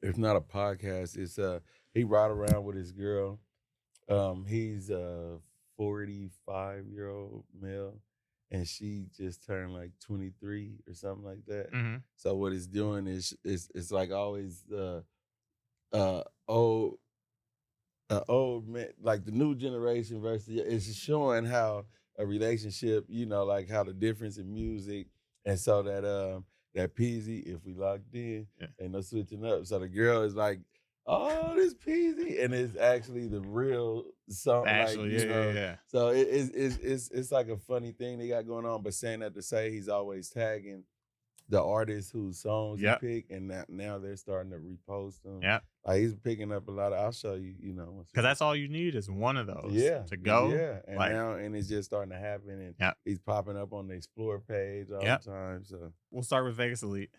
It's not a podcast. It's he ride around with his girl. He's a 45-year-old male, and she just turned like 23 or something like that. Mm-hmm. So what it's doing is it's like always old old man, like the new generation versus it's just showing how a relationship, like how the difference in music, and so that peasy, if we locked in, Yeah. ain't no switching up. So the girl is like, oh, this peasy, and it's actually the real song, like Actually, yeah. So it's like a funny thing they got going on. But saying that to say, he's always tagging the artists whose songs he Yep. picked, and now they're starting to repost them. Yeah. Like he's picking up a lot of. I'll show you, Because that's all you need is one of those to go. Yeah, and like, now it's just starting to happen, and he's popping up on the Explore page all the time. So we'll start with Vegas Elite.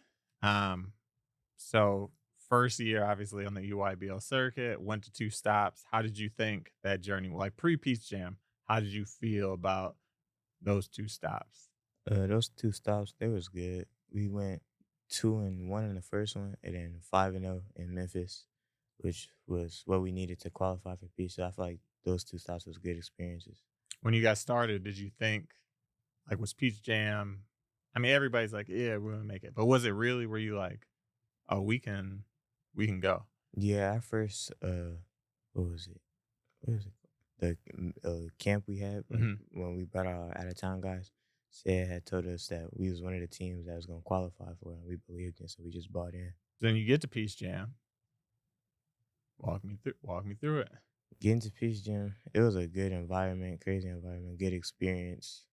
So first year, obviously on the EYBL circuit, went to 2 stops. How did you think that journey, like pre-Peach Jam? How did you feel about those 2 stops? Those 2 stops, they was good. We went 2-1 in the first one, and then 5-0 in Memphis, which was what we needed to qualify for Peach. So I feel like those 2 stops was good experiences. When you guys started, did you think, like, was Peach Jam? I mean, everybody's like, yeah, we're gonna make it, but was it really? Were you like, oh, we can go? Yeah, our first what was it? The camp we had when we brought our out of town guys. Said had told us that we was one of the teams that was gonna qualify for it, and we believed in, so we just bought in. Then you get to Peach Jam. Walk me through it. Getting to Peach Jam, it was a good environment, crazy environment, good experience.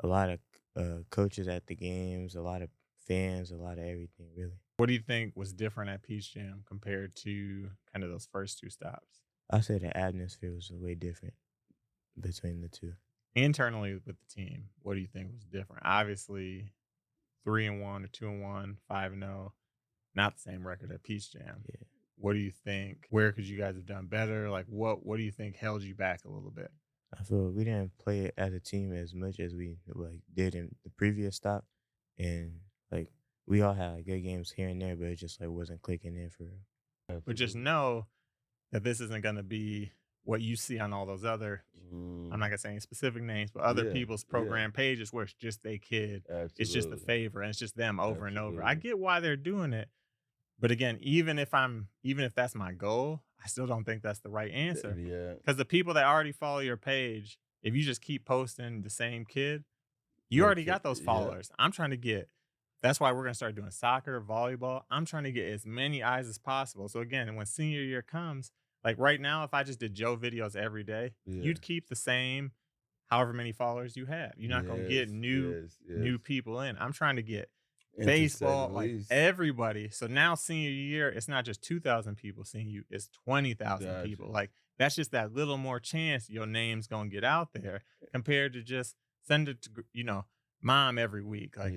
A lot of coaches at the games, a lot of fans, a lot of everything, really. What do you think was different at Peach Jam compared to kind of those first 2 stops? I say the atmosphere was way different between the 2. Internally with the team, what do you think was different? Obviously, 3-1 or 2-1, 5-0, not the same record at Peach Jam. Yeah. What do you think? Where could you guys have done better? Like, what do you think held you back a little bit? I feel we didn't play it as a team as much as we did in the previous stop, and like we all had good games here and there, but it just wasn't clicking in for real. But just know that this isn't going to be what you see on all those other, I'm not going to say any specific names, but other people's program pages where it's just a kid. Absolutely. It's just a favor, and it's just them over and over. I get why they're doing it. But again, even if that's my goal, I still don't think that's the right answer. Yeah. Because the people that already follow your page, if you just keep posting the same kid, you already got those followers. I'm trying to get, that's why we're going to start doing soccer, volleyball. I'm trying to get as many eyes as possible. So again, when senior year comes, like right now, if I just did Joe videos every day, you'd keep the same however many followers you have. You're not going to get new people in. I'm trying to get baseball, like everybody. So now senior year, it's not just 2,000 people seeing you, it's 20,000 people. Like that's just that little more chance your name's gonna get out there compared to just send it to mom every week. Like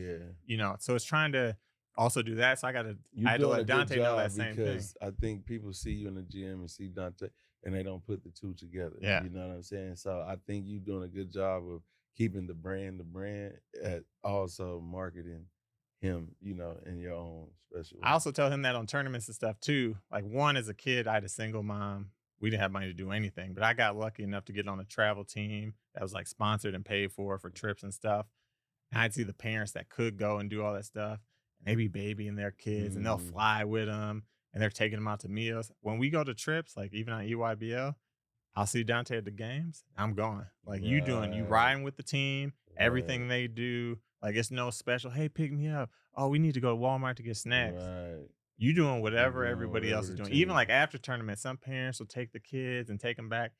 so it's trying to also do that. So I had to let Dante know that same thing. Because I think people see you in the gym and see Dante and they don't put the 2 together. Yeah. You know what I'm saying? So I think you're doing a good job of keeping the brand at also marketing him, in your own special way. I also tell him that on tournaments and stuff too. Like one, as a kid, I had a single mom. We didn't have money to do anything, but I got lucky enough to get on a travel team that was like sponsored and paid for trips and stuff. And I'd see the parents that could go and do all that stuff. And they be babying their kids and they'll fly with them and they're taking them out to meals. When we go to trips, like even on EYBL, I'll see Dante at the games. I'm going. Like you riding with the team, everything they do. Like it's no special, hey, pick me up. Oh, we need to go to Walmart to get snacks. Right. You doing whatever everybody else is doing. Even like after tournament, some parents will take the kids and take them back.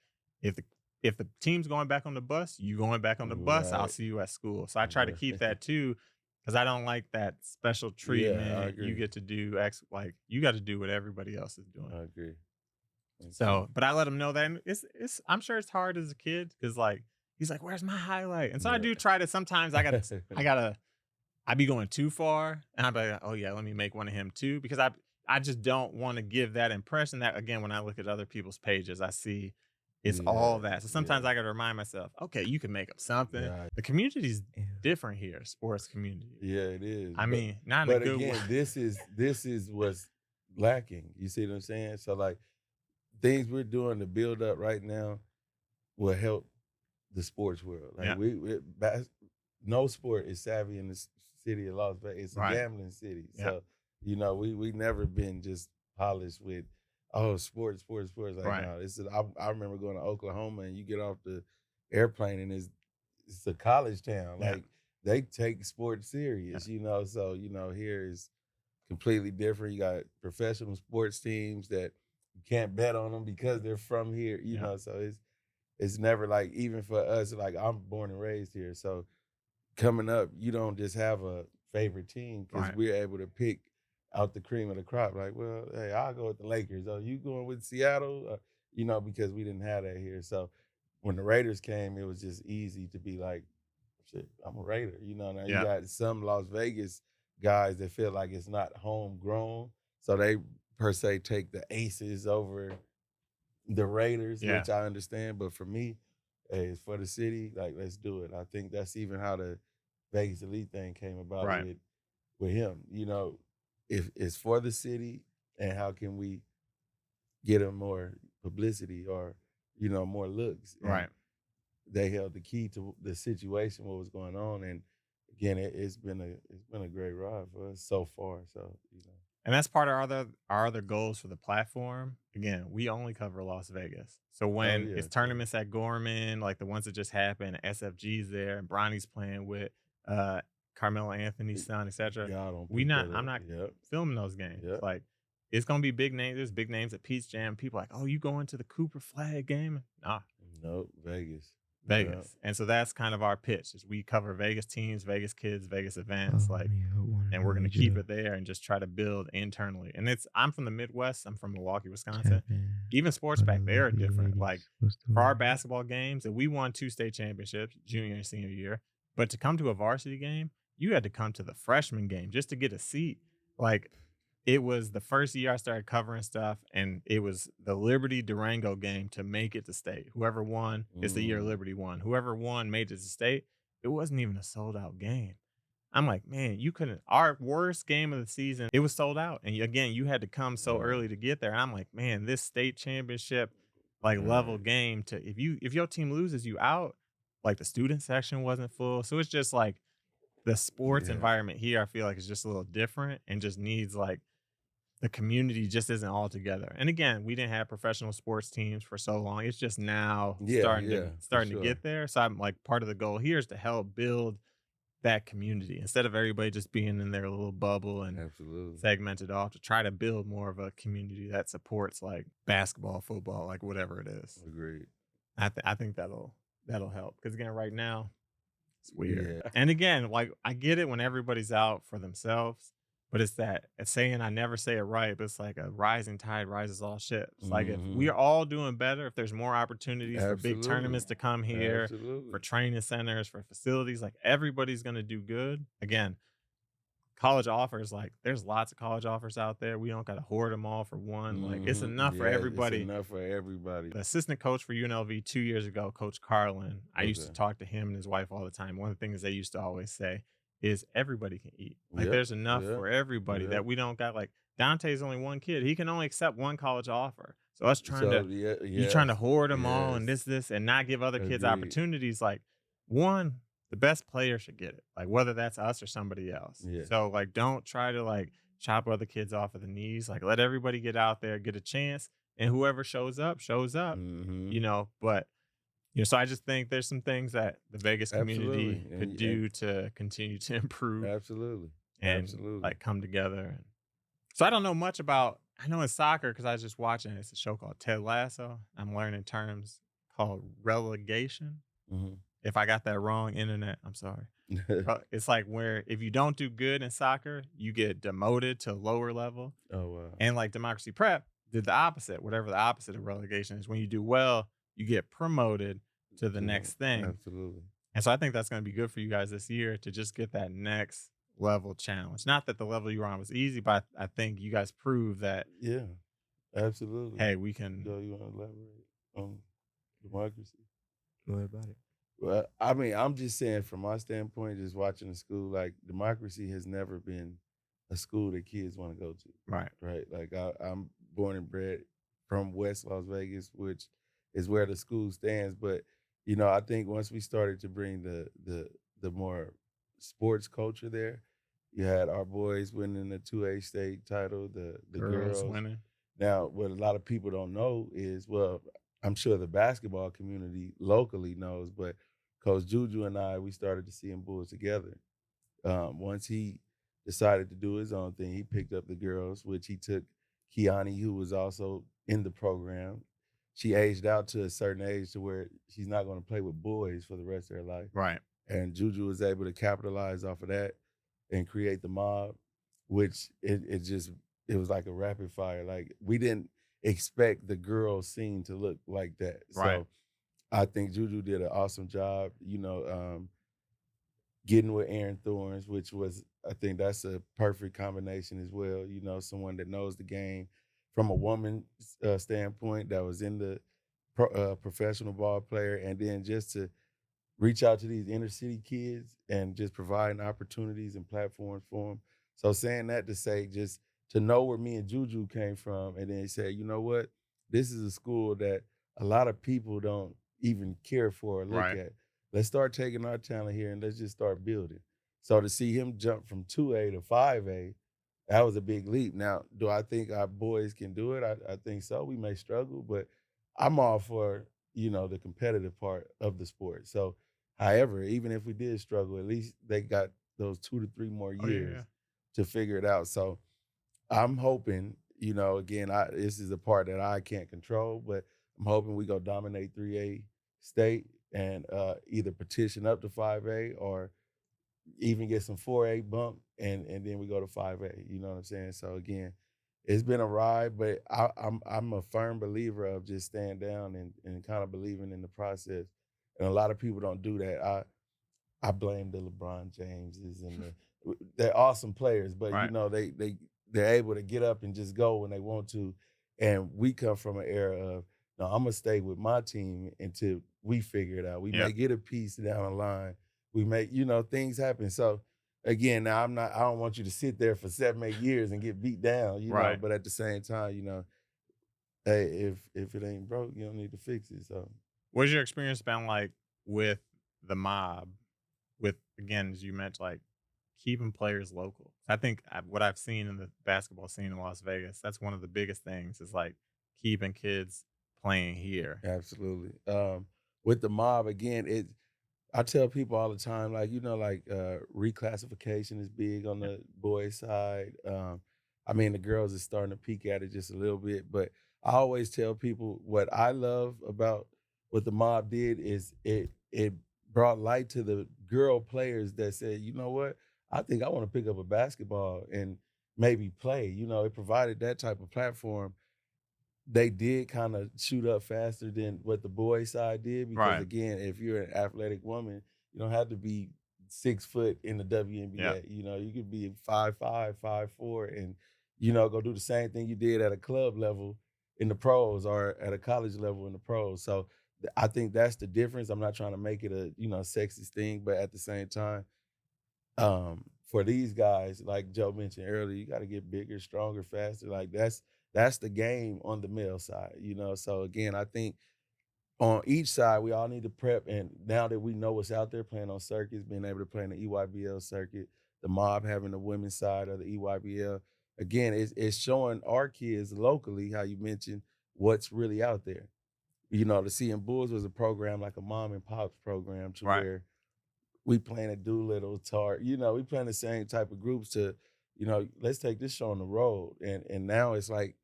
If the team's going back on the bus, you going back on the bus, I'll see you at school. So I try to keep that too, because I don't like that special treatment. Yeah, I agree. You get to do like you got to do what everybody else is doing. I agree. So, but I let him know that it's I'm sure it's hard as a kid because like he's like, where's my highlight? And so I do try to, sometimes I be going too far and I'd be like, oh yeah, let me make one of him too. Because I just don't want to give that impression that, again, when I look at other people's pages, I see it's all that. So sometimes I got to rremind myself, okay, you can make up something. Yeah. The community's different here, sports community. Yeah, it is. I mean, not in a good way. But again, this is what's lacking. You see what I'm saying? So like things we're doing to build up right now will help the sports world. Like no sport is savvy in the city of Las Vegas. It's a Right. gambling city. Yeah. So, we never been just polished with sports. Like Right. no, I remember going to Oklahoma and you get off the airplane and it's a college town. Yeah. Like they take sports serious, So, here is completely different. You got professional sports teams that you can't bet on them because they're from here, so it's never like, even for us, like I'm born and raised here. So coming up, you don't just have a favorite team because Right. we're able to pick out the cream of the crop. Like, well, hey, I'll go with the Lakers. Oh, you going with Seattle? Because we didn't have that here. So when the Raiders came, it was just easy to be like, shit, I'm a Raider. Now you Yeah. got some Las Vegas guys that feel like it's not homegrown. So they per se take the Aces over the Raiders, Yeah. which I understand. But for me, hey, it's for the city. Like, let's do it. I think that's even how the Vegas Elite thing came about Right. with him. If it's for the city, and how can we get him more publicity or more looks? And Right. they held the key to the situation, what was going on, and again, it's been a great ride for us so far. So And that's part of our other goals for the platform. Again, we only cover Las Vegas. So when yeah, it's true. tournaments at Gorman, like the ones that just happened, SFG's there, and Bronny's playing with Carmelo Anthony's son, etc. Y'all don't pick that I'm up. not Yep. filming those games. Yep. Like it's gonna be big names. There's big names at Peach Jam. People like, oh, you going to the Cooper Flag game? Nah, Nope, Vegas. Vegas. And so that's kind of our pitch is we cover Vegas teams, Vegas kids, Vegas events, and we're gonna keep it there and just try to build internally. And I'm from the Midwest, I'm from Milwaukee, Wisconsin. Even sports back there are different. Like for our basketball games, and we won 2 state championships, junior and senior year. But to come to a varsity game, you had to come to the freshman game just to get a seat. Like it was the first year I started covering stuff, and it was the Liberty Durango game to make it to state. Whoever won, it's the year Liberty won. Whoever won made it to state. It wasn't even a sold out game. I'm like, man, you couldn't. Our worst game of the season, it was sold out, and again, you had to come so early to get there. And I'm like, man, this state championship level game to if your team loses, you out. Like the student section wasn't full, so it's just like the sports environment here. I feel like is just a little different and just needs like the community just isn't all together. And again, we didn't have professional sports teams for so long. It's just now starting to get there. So I'm like, part of the goal here is to help build that community instead of everybody just being in their little bubble and segmented off, to try to build more of a community that supports like basketball, football, like whatever it is. Agreed. I think that'll help, because again, right now it's weird. Yeah. And again, like I get it when everybody's out for themselves, but it's saying, I never say it right, but it's like a rising tide rises all ships. Like if we're all doing better, if there's more opportunities for big tournaments to come here, for training centers, for facilities, like everybody's going to do good. Again, college offers, like there's lots of college offers out there. We don't got to hoard them all for one. Like it's enough for everybody. It's enough for everybody. The assistant coach for UNLV 2 years ago, Coach Carlin, I used to talk to him and his wife all the time. One of the things they used to always say is everybody can eat. Like there's enough for everybody, that we don't got like Dante's only one kid. He can only accept one college offer. So us trying you trying to hoard them all and this and not give other kids opportunities. Like one, the best player should get it. Like whether that's us or somebody else. So like don't try to like chop other kids off at the knees. Like let everybody get out there, get a chance, and whoever shows up, but so I just think there's some things that the Vegas community could do to continue to improve. And like come together. So I don't know much about, I know in soccer because I was just watching, it's a show called Ted Lasso. I'm learning terms called relegation. If I got that wrong, internet, I'm sorry. It's like where if you don't do good in soccer, you get demoted to lower level. Oh, wow. And like Democracy Prep did the opposite, whatever the opposite of relegation is. When you do well, you get promoted to the next thing. Absolutely. And so I think that's going to be good for you guys this year to just get that next level challenge. Not that the level you were on was easy, but I think you guys prove that. Yeah, absolutely. Hey, we can. Joe, you want to elaborate on democracy? What about it? Well, I mean, I'm just saying from my standpoint, just watching the school, like democracy has never been a school that kids want to go to. Right. Right. Like I'm born and bred from West Las Vegas, which is where the school stands. But I think once we started to bring the more sports culture there, you had our boys winning the 2A state title, the Girls girls. winning. Now, what a lot of people don't know is, well, I'm sure the basketball community locally knows, but Coach Juju and I, we started to see him Bulls together. Once he decided to do his own thing, he picked up the girls, which he took Kiani, who was also in the program. She aged out to a certain age to where she's not going to play with boys for the rest of her life. Right. And Juju was able to capitalize off of that and create the mob, which it was like a rapid fire. Like we didn't expect the girl scene to look like that. Right. So I think Juju did an awesome job, getting with Aaron Thorns, which was, I think that's a perfect combination as well. Someone that knows the game from a woman standpoint that was in the professional ball player, and then just to reach out to these inner city kids and just providing opportunities and platforms for them. So saying that to say, just to know where me and Juju came from, and then say, you know what, this is a school that a lot of people don't even care for or look Right. at. Let's start taking our talent here and let's just start building. So to see him jump from 2A to 5A, that was a big leap. Now, do I think our boys can do it? I think so. We may struggle, but I'm all for, the competitive part of the sport. So however, even if we did struggle, at least they got those 2 to 3 more Oh, yeah, years yeah. to figure it out. So I'm hoping, again, this is a part that I can't control, but I'm hoping we go dominate 3A state and either petition up to 5A or even get some 4A bump and then we go to 5A. You know what I'm saying? So again, it's been a ride, but I'm a firm believer of just staying down and kind of believing in the process. And a lot of people don't do that. I blame the LeBron Jameses and they're awesome players, but Right. they're able to get up and just go when they want to. And we come from an era of, no, I'm gonna stay with my team until we figure it out. We Yeah. may get a piece down the line. We may, things happen. So again, now I don't want you to sit there for 7, 8 years and get beat down, Right. but at the same time, hey, if it ain't broke, you don't need to fix it. So What's your experience been like with the mob? With, again, as you mentioned, like keeping players local. I think what I've seen in the basketball scene in Las Vegas, that's one of the biggest things is like keeping kids playing here. absolutely. With the mob again, I tell people all the time, like, reclassification is big on the boys' side. I mean, the girls is starting to peek at it just a little bit, but I always tell people what I love about what the mob did is it brought light to the girl players that said, you know what, I think I want to pick up a basketball and maybe play. It provided that type of platform. They did kind of shoot up faster than what the boys side did because Right. again, if you're an athletic woman, you don't have to be 6 foot in the Yeah. WNBA. You could be 5'5", 5'4", and go do the same thing you did at a club level in the pros or at a college level in the pros. So I think that's the difference. I'm not trying to make it a sexist thing, but at the same time, for these guys, like Joe mentioned earlier, you got to get bigger, stronger, faster. Like that's the game on the male side. So again, I think on each side we all need to prep. And now that we know what's out there, playing on circuits, being able to play in the EYBL circuit, the mob having the women's side of the EYBL, again, it's showing our kids locally, how you mentioned, what's really out there. The CM Bulls was a program like a mom and pops program to Right. where we playing at Doolittle, Tart, we playing the same type of groups to, let's take this show on the road. And now it's like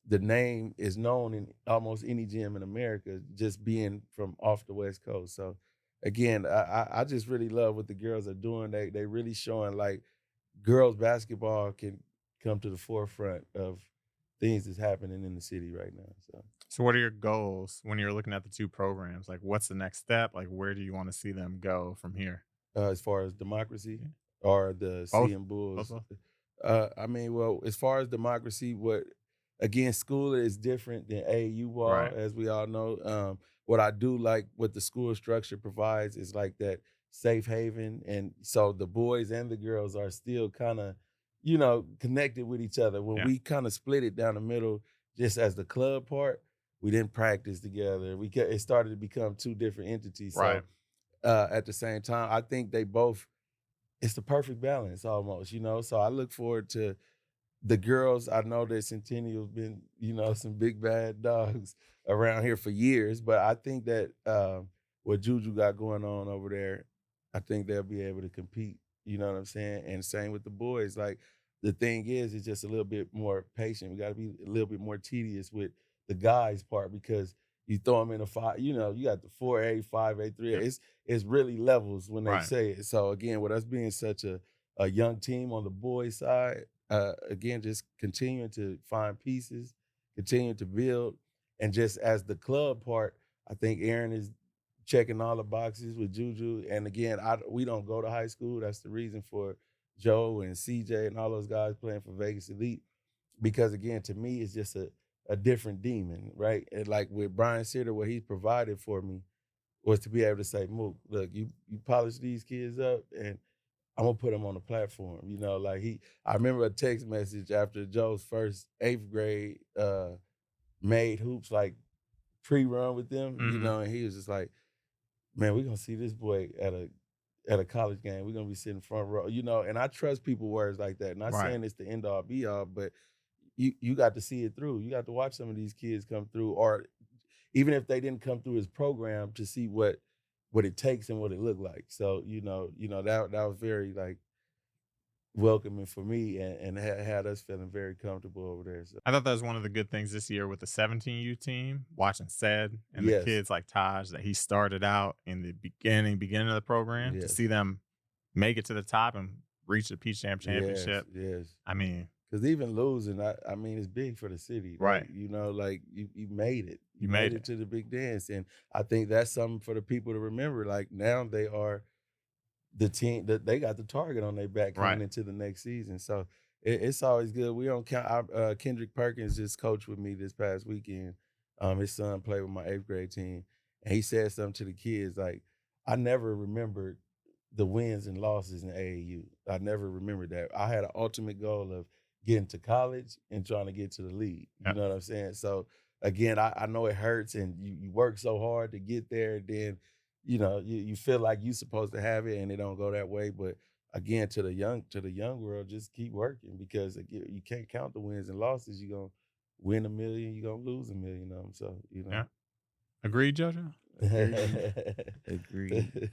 the name is known in almost any gym in America, just being from off the West Coast. So again, I just really love what the girls are doing. They really showing like girls basketball can come to the forefront of things that's happening in the city right now. So what are your goals when you're looking at the two programs? Like what's the next step? Like where do you want to see them go from here? As far as democracy Yeah. or the Both. CM Bulls, Both. I mean, well, as far as democracy, again, school is different than AAU ball, Right. as we all know. What I do like, what the school structure provides is like that safe haven. And so the boys and the girls are still kind of connected with each other. When Yeah. we kind of split it down the middle, just as the club part, we didn't practice together. It started to become two different entities. Right. So at the same time, I think they both. It's the perfect balance almost. So I look forward to the girls. I know that Centennial's been, some big bad dogs around here for years, but I think that what Juju got going on over there, I think they'll be able to compete. You know what I'm saying? And same with the boys. Like the thing is, it's just a little bit more patient. We got to be a little bit more tedious with the guys part because you throw them in a five. You got the 4A, 5A, 3A. Yeah. It's really levels when they Right. say it. So again, with us being such a young team on the boys side, again, just continuing to find pieces, continuing to build, and just as the club part, I think Aaron is checking all the boxes with Juju. And again, we don't go to high school. That's the reason for Joe and CJ and all those guys playing for Vegas Elite. Because again, to me, it's just a different demon, right? And like with Brian Sitter, what he's provided for me was to be able to say, Mook, look, you polish these kids up and I'm gonna put him on the platform. I remember a text message after Joe's first 8th grade made hoops like pre-run with them, and he was just like, man, we're gonna see this boy at a college game. We're gonna be sitting front row, and I trust people words like that. Not Right. saying it's the end all be all, but you got to see it through. You got to watch some of these kids come through, or even if they didn't come through his program to see what it takes and what it looked like. So, that was very like welcoming for me and had us feeling very comfortable over there. So I thought that was one of the good things this year with the 17U team, watching Sed and the yes, kids like Taj that he started out in the beginning of the program to yes, see them make it to the top and reach the Peach Jam championship. yes. I mean, Because even losing, I mean, it's big for the city, right. Like you made it. You made it. to the big dance, and I think that's something for the people to remember. Like now they are the team that they got the target on their back coming Right. into the next season. So it's always good. We don't count. Kendrick Perkins just coached with me this past weekend. His son played with my 8th grade team, and he said something to the kids like, "I never remembered the wins and losses in AAU. I never remembered that. I had an ultimate goal of getting to college and trying to get to the league. You know what I'm saying? So again, I know it hurts, and you work so hard to get there, and then you feel like you're supposed to have it and it don't go that way. But again, to the young world, just keep working because again, you can't count the wins and losses. You're gonna win $1 million, you're gonna lose $1 million. So Yeah. Agreed, JoJo? Agreed.